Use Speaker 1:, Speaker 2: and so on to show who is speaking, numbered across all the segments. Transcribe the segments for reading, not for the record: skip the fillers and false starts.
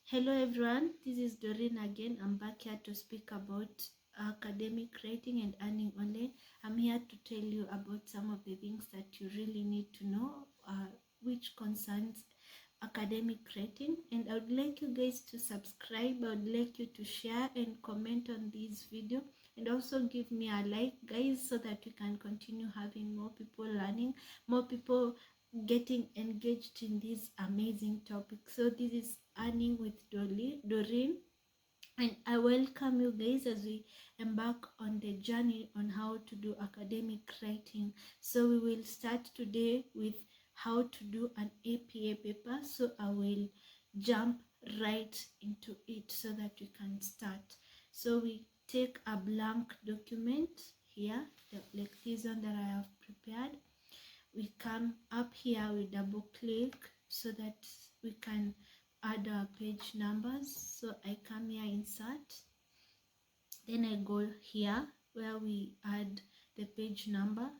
Speaker 1: Hello everyone, this is Doreen again. I'm back here to speak about academic writing and earning online. I'm here to tell you about some of the things that you really need to know which concerns academic writing, and I would like you guys to subscribe. I would like you to share and comment on this video, and also give me a like, guys, so that we can continue having more people learning, more people getting engaged in this amazing topic. So this is Earning with Doreen, and I welcome you guys as we embark on the journey on how to do academic writing. So we will start today with how to do an APA paper. So I will jump right into it so that we can start. So we take a blank document here, like this one that I have prepared. We come up here, we double click so that we can add our page numbers. So I come here, insert, then I go here where we add the page number.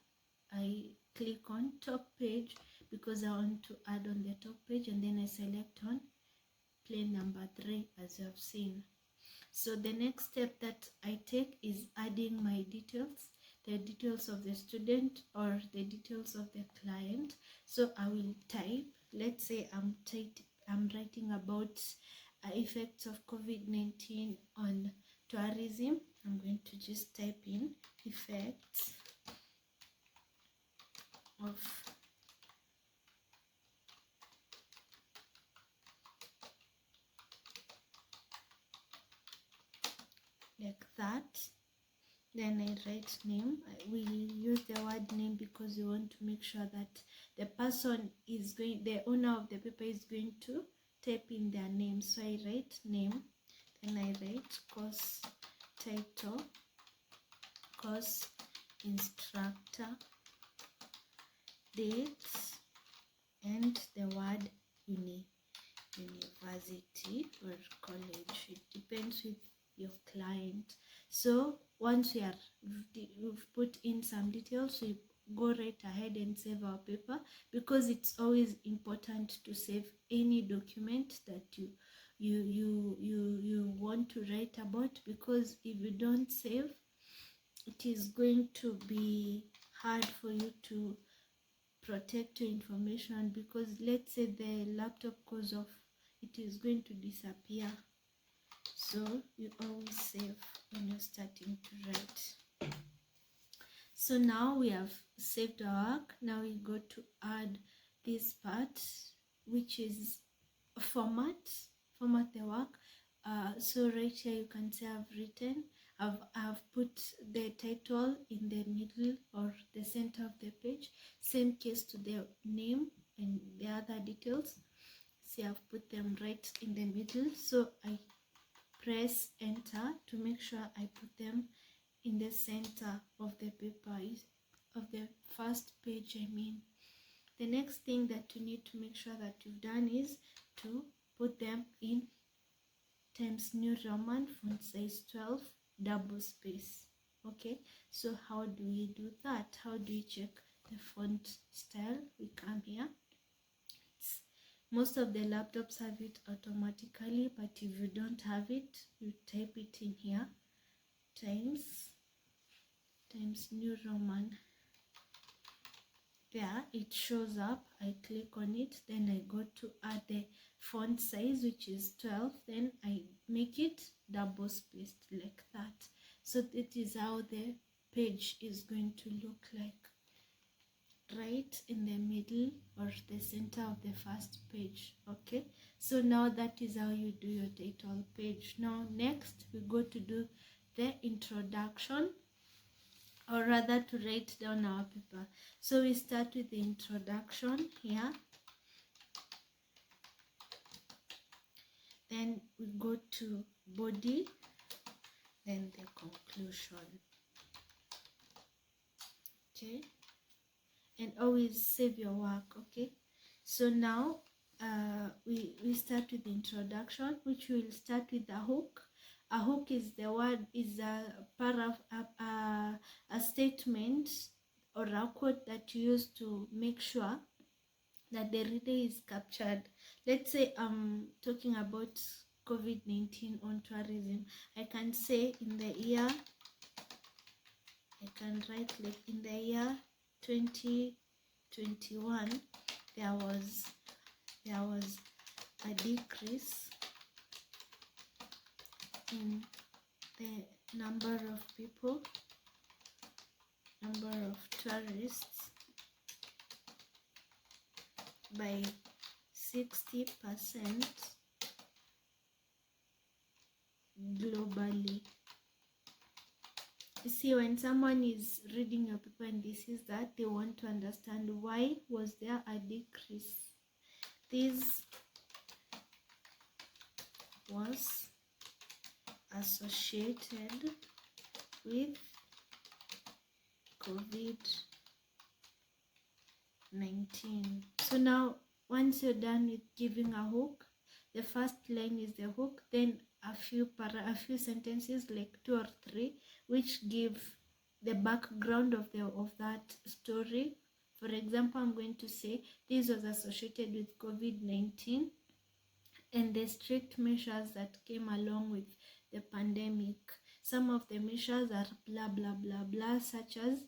Speaker 1: I click on top page because I want to add on the top page, and then I select on plain number 3 as you have seen. So the next step that I take is adding my details, the details of the student or the details of the client. So I will type, let's say I'm writing about effects of COVID-19 on tourism. I'm going to just type in effects of like that. Then I write name. We use the word name because we want to make sure that the person is going, the owner of the paper is going to type in their name. So I write name, then I write course title, course instructor, date, and the word university or college. It depends with your client. So once we've put in some details, we go right ahead and save our paper, because it's always important to save any document that you want to write about, because if you don't save, it is going to be hard for you to protect your information, because let's say the laptop goes off, it is going to disappear. So you always save when you're starting to write. So now we have saved our work. Now we go to add this part, which is format the work. So right here you can see I've put the title in the middle or the center of the page. Same case to the name and the other details. See, I've put them right in the middle. So I press enter to make sure I put them in the center of the paper, of the first page. I mean, the next thing that you need to make sure that you've done is to put them in Times New Roman font size 12 double space. Okay, so how do we do that? How do you check the font style? We come here. Most of the laptops have it automatically, but if you don't have it, you type it in here, Times New Roman. There it shows up. I click on it, then I go to add the font size, which is 12, then I make it double spaced like that. So that is how the page is going to look like, right in the middle or the center of the first page. Okay, so now that is how you do your title page. Now next we go to do the introduction, or rather to write down our paper. So we start with the introduction here, then we go to body, then the conclusion. Okay, and always save your work. Okay, so now we start with the introduction, which will start with a hook. A hook is a statement or a quote that you use to make sure that the reader is captured. Let's say I'm talking about COVID-19 on tourism. I can say in the year, I can write like in the year 2021, there was a decrease in the number of people, number of tourists by 60% globally. You see, when someone is reading your paper and this is that, they want to understand why was there a decrease. This was associated with COVID-19. So now, once you're done with giving a hook, the first line is the hook, then a few sentences, like 2 or 3, which give the background of that story. For example, I'm going to say this was associated with COVID-19 and the strict measures that came along with the pandemic. Some of the measures are blah blah blah blah, such as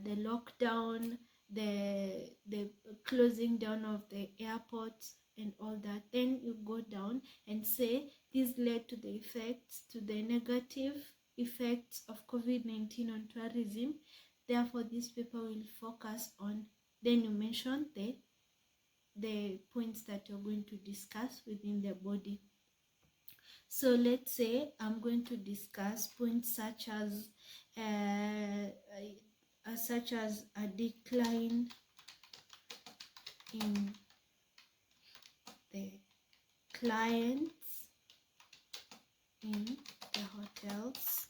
Speaker 1: the lockdown, the closing down of the airports and all that. Then you go down and say this led to the negative effects of COVID-19 on tourism. Therefore, this paper will focus on, then you mention the points that you're going to discuss within the body. So let's say I'm going to discuss points such as a decline in the clients in the hotels,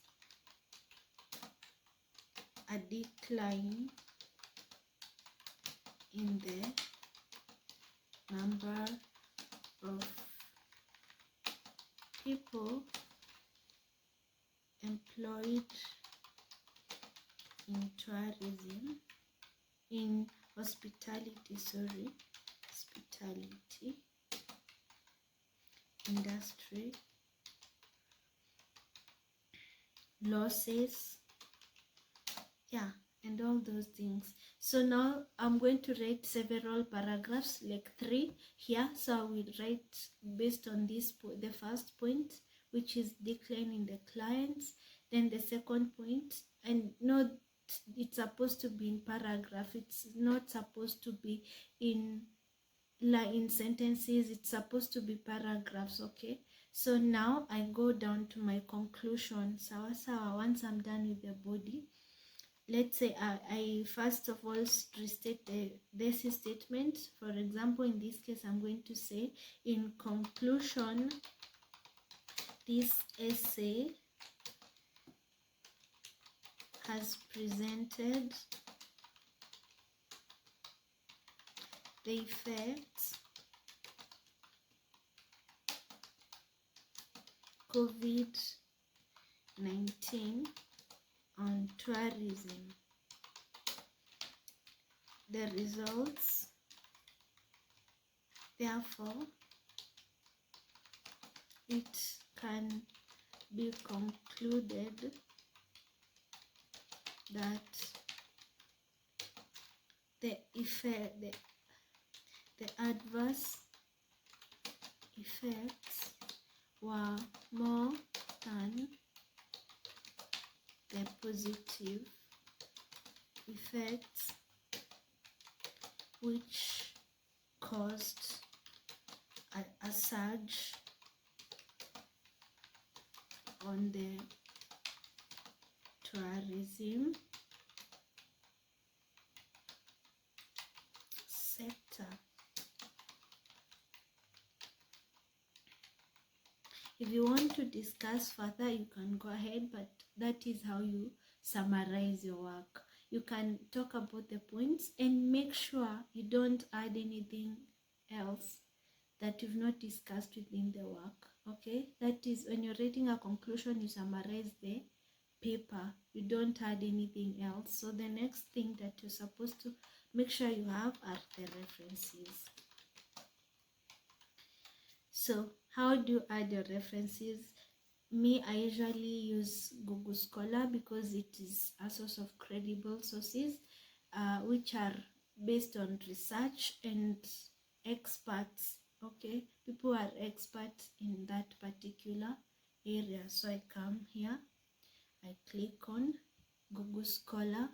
Speaker 1: a decline in the number of people employed in tourism, in hospitality industry, losses, and all those things. So now I'm going to write several paragraphs, like 3 here. So I will write based on this, the first point, which is decline in the clients, then the second point, and no, it's supposed to be in paragraph, it's not supposed to be in sentences, it's supposed to be paragraphs. Okay, so now I go down to my conclusion. Sawa once I'm done with the body, let's say I first of all restate the thesis statement. For example, in this case, I'm going to say, in conclusion, this essay has presented the effects COVID-19 on tourism. The results, therefore, it can be concluded that the adverse effects were more than the positive effects, which caused a surge on the tourism sector. If you want to discuss further, you can go ahead, but that is how you summarize your work. You can talk about the points and make sure you don't add anything else that you've not discussed within the work. Okay, that is, when you're writing a conclusion, you summarize the paper, you don't add anything else. So the next thing that you're supposed to make sure you have are the references. So How do you add your references? Me, I usually use Google Scholar because it is a source of credible sources which are based on research and experts. Okay, people are experts in that particular area. So I come here, I click on Google Scholar.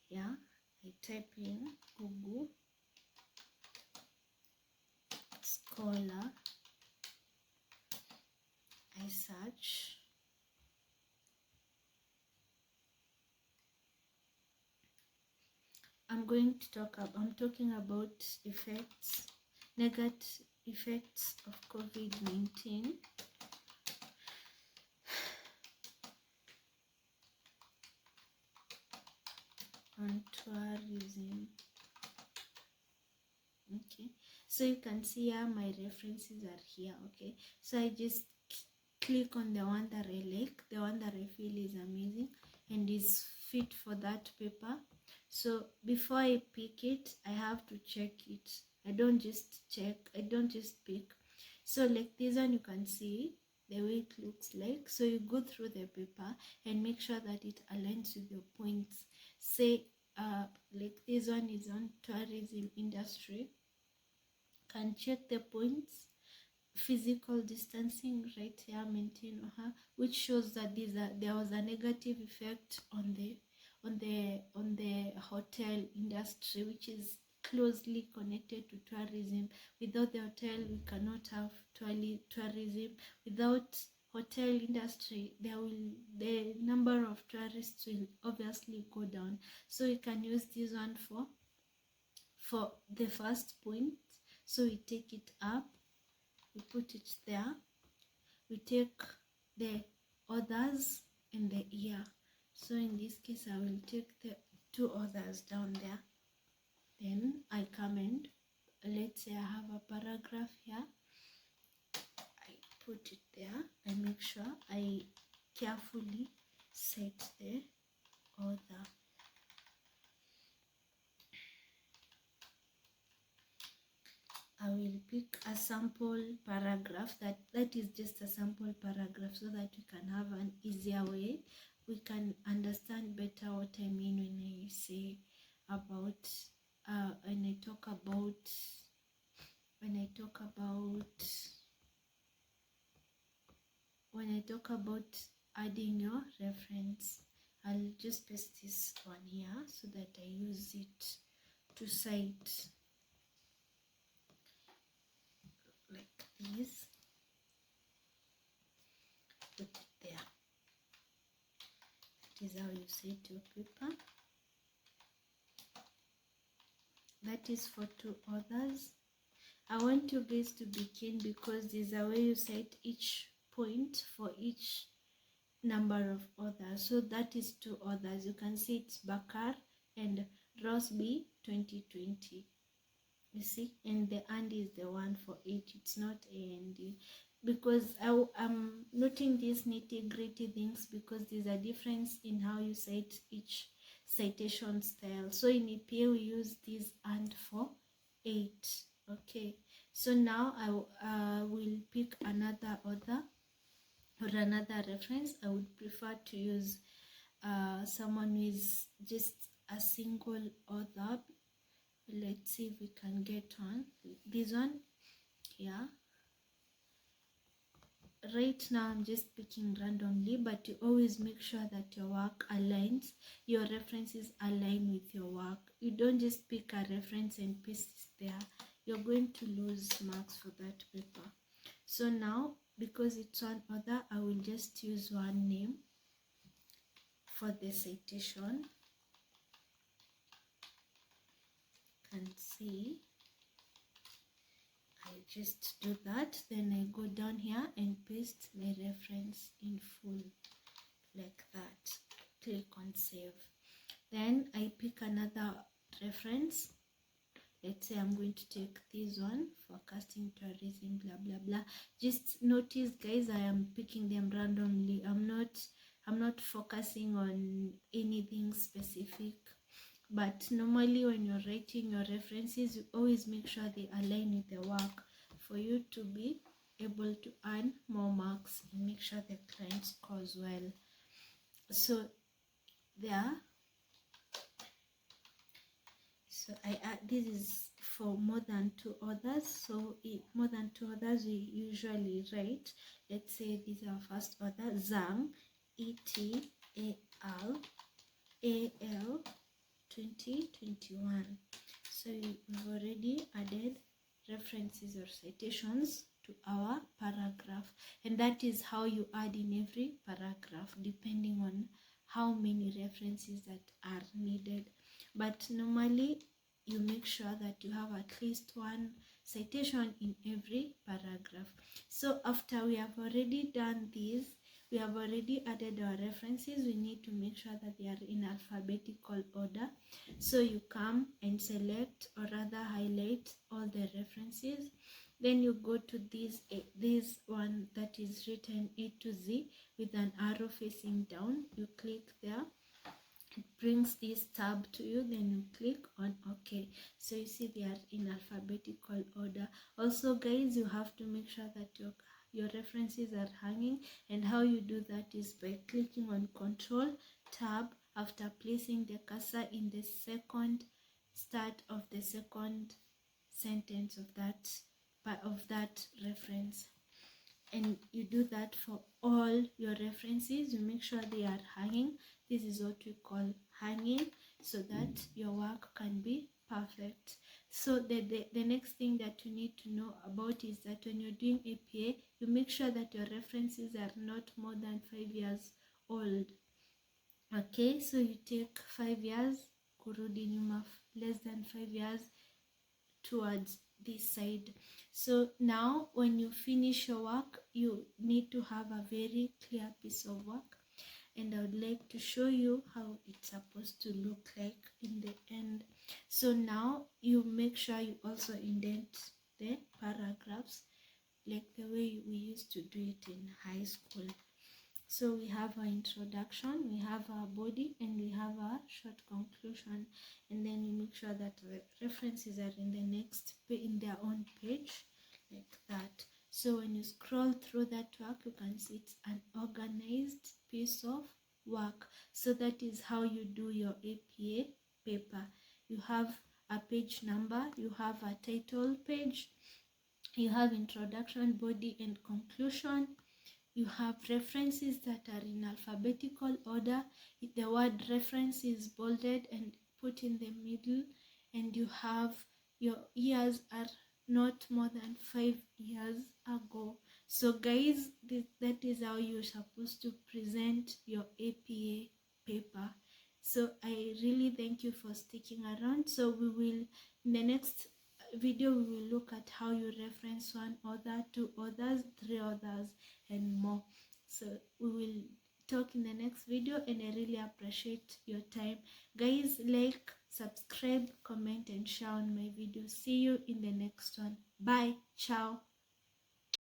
Speaker 1: Yeah, I type in Google Scholar, I search. I'm talking about effects, negative effects of COVID-19 on tourism. Okay, so you can see here my references are here. Okay, so I just click on the one that I like, the one that I feel is amazing and is fit for that paper. So before I pick it, I have to check it. I don't just pick. So like this one, you can see the way it looks like. So you go through the paper and make sure that it aligns with your points. Say like this one is on tourism industry. Can check the points. Physical distancing right here, maintain, which shows that there was a negative effect on the hotel industry, which is closely connected to tourism. Without the hotel, we cannot have tourism. Without hotel industry, the number of tourists will obviously go down. So we can use this one for the first point. So we take it up, we put it there, we take the others and the year. So in this case, I will take the two others down there. Then I come and let's say I have a paragraph here. I put it there. I make sure I carefully set the author. I will pick a sample paragraph that is just a sample paragraph so that we can have an easier way. We can understand better what I mean when I say about when I talk about adding your reference. I'll just paste this one here so that I use it to cite like this. Put it there. That is how you cite your paper. That is for two authors. I want you guys to be keen because there's a way you cite each point for each number of authors. So that is two authors. You can see it's Bakar and Rosby 2020. You see, and the and is the one for each. It's not A and D, because I'm noting these nitty-gritty things because there's a difference in how you cite each citation style. So in EPA we use this and for 8. Okay, so now I will pick another author or another reference. I would prefer to use someone who is just a single author. Let's see if we can get on this one here. Right now I'm just picking randomly, but you always make sure that your work aligns, your references align with your work. You don't just pick a reference and paste it there. You're going to lose marks for that paper. So now, because it's one author, I will just use one name for the citation. You can see I just do that, then I go down here and paste my reference in full like that. Click on save. Then I pick another reference. Let's say I'm going to take this one, forecasting tourism, blah blah blah. Just notice, guys, I am picking them randomly. I'm not focusing on anything specific. But normally when you're writing your references, you always make sure they align with the work. for you to be able to earn more marks and make sure the client scores well. So this is for more than 2 authors. So more than 2 authors, we usually write, let's say this is our first author, Zhang, ETAL, AL 2021. So we've already added references or citations to our paragraph, and that is how you add in every paragraph depending on how many references that are needed. But normally you make sure that you have at least one citation in every paragraph. So after we have already done this, we have already added our references, we need to make sure that they are in alphabetical order. So you come and select, or rather highlight, all the references. Then you go to this one that is written A to Z with an arrow facing down. You click there, it brings this tab to you, then you click on OK. So you see they are in alphabetical order. Also guys, you have to make sure that your references are hanging, and how you do that is by clicking on Control Tab after placing the cursor in the second start of the second sentence of that reference. And you do that for all your references. You make sure they are hanging. This is what we call hanging, so that your work can be perfect. So the next thing that you need to know about is that when you're doing APA, you make sure that your references are not more than 5 years old. Okay, so you take 5 years kurudi nyuma, less than 5 years towards this side. So now when you finish your work, you need to have a very clear piece of work, and I would like to show you how it's supposed to look like in the end. So now you make sure you also indent the paragraphs like the way we used to do it in high school. So we have our introduction, we have our body, and we have our short conclusion, and then you make sure that the references are in their own page like that. So when you scroll through that work, you can see it's an organized piece of work. So that is how you do your APA paper. You have a page number, you have a title page, you have introduction, body, and conclusion. You have references that are in alphabetical order. The word reference is bolded and put in the middle, and you have your years are not more than 5 years ago. So guys, that is how you're supposed to present your APA paper. So I really thank you for sticking around. So we will, in the next video, we will look at how you reference 1 author, 2 authors, 3 authors, and more. So we will talk in the next video, and I really appreciate your time. Guys, like, subscribe, comment, and share on my video. See you in the next one. Bye. Ciao.